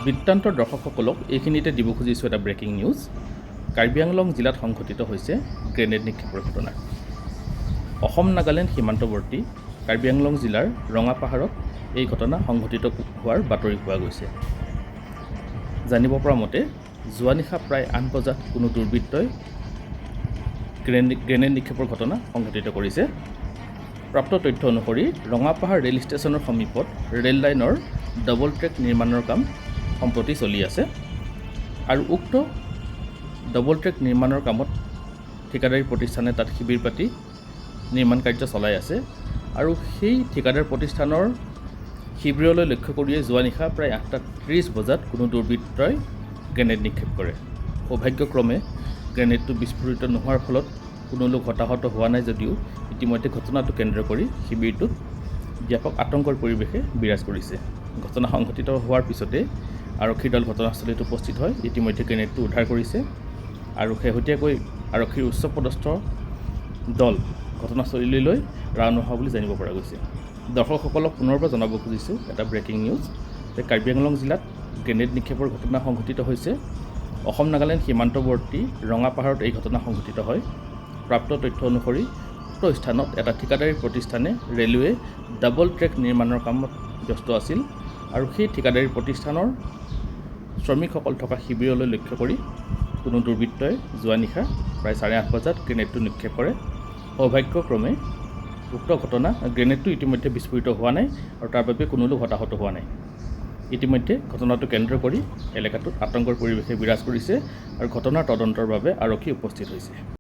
বৃত্তান্তৰ দৰ্শকসকলক এইখিনিতে দিব খুজিছোঁ এটা ব্ৰেকিং নিউজ। কাৰ্বি আংলং জিলাত সংঘটিত হৈছে গ্ৰেনেড নিক্ষেপৰ ঘটনা। অসম নাগালেণ্ড সীমান্তৱৰ্তী কাৰ্বি আংলং জিলাৰ ৰঙাপাহাৰত এই ঘটনা সংঘটিত হোৱাৰ বাতৰি পোৱা গৈছে। জানিব পৰা মতে যোৱা নিশা প্ৰায় 8 বজাত কোনো দুৰ্বৃত্তই গ্ৰেনেড নিক্ষেপৰ ঘটনা সংঘটিত কৰিছে। প্ৰাপ্ত তথ্য অনুসৰি ৰঙাপাহাৰ ৰেল ষ্টেচনৰ সমীপত ৰেল লাইনৰ ডাবল ট্ৰেক নিৰ্মাণৰ কাম সম্প্ৰতি চলি আছে আৰু উক্ত ডাবল ট্ৰেক নিৰ্মাণৰ কামত ঠিকাদাৰী প্ৰতিষ্ঠানে তাত শিবিৰ পাতি নিৰ্মাণ কাৰ্য চলাই আছে আৰু সেই ঠিকাদাৰ প্ৰতিষ্ঠানৰ শিবিৰলৈ লক্ষ্য কৰিয়ে যোৱা নিশা প্ৰায় 8:30 বজাত কোনো দুৰ্বৃত্তই গ্ৰেনেড নিক্ষেপ কৰে। সৌভাগ্যক্ৰমে গ্ৰেনেডটো বিস্ফোৰিত নোহোৱাৰ ফলত কোনো লোক হতাহত হোৱা নাই যদিও ইতিমধ্যে ঘটনাটো কেন্দ্ৰ কৰি শিবিৰটোত ব্যাপক আতংকৰ পৰিৱেশে বিৰাজ কৰিছে। ঘটনা সংঘটিত হোৱাৰ পিছতে আৰক্ষীৰ দল ঘটনাস্থলীত উপস্থিত হয়। ইতিমধ্যে গ্ৰেনেডটো উদ্ধাৰ কৰিছে আৰু শেহতীয়াকৈ আৰক্ষীৰ উচ্চপদস্থ দল ঘটনাস্থলীলৈ ৰাওনা হোৱা বুলি জানিব পৰা গৈছে। দৰ্শকসকলক পুনৰবাৰ জনাব খুজিছোঁ এটা ব্ৰেকিং নিউজ যে কাৰ্বি আংলং জিলাত গ্ৰেনেড নিক্ষেপৰ ঘটনা সংঘটিত হৈছে। অসম নাগালেণ্ড সীমান্তৱৰ্তী ৰঙাপাহাৰত এই ঘটনা সংঘটিত হয়। প্ৰাপ্ত তথ্য অনুসৰি উক্ত স্থানত এটা ঠিকাদাৰী প্ৰতিষ্ঠানে ৰেলৱে ডাবল ট্ৰেক নিৰ্মাণৰ কামত ব্যস্ত আছিল আৰু সেই ঠিকাদাৰী প্ৰতিষ্ঠানৰ শ্ৰমিকসকল থকা শিবিৰলৈ লক্ষ্য কৰি কোনো দুৰ্বৃত্তই যোৱা নিশা প্ৰায় 8:30 বজাত গ্ৰেনেডটো নিক্ষেপ কৰে। সৌভাগ্যক্ৰমে উক্ত গ্ৰেনেডটো ইতিমধ্যে বিস্ফোৰিত হোৱা নাই আৰু তাৰ বাবে কোনো লোক হতাহত হোৱা নাই। ইতিমধ্যে ঘটনাটো কেন্দ্ৰ কৰি এলেকাটোত আতংকৰ পৰিৱেশে বিৰাজ কৰিছে আৰু ঘটনাৰ তদন্তৰ বাবে আৰক্ষী উপস্থিত হৈছে।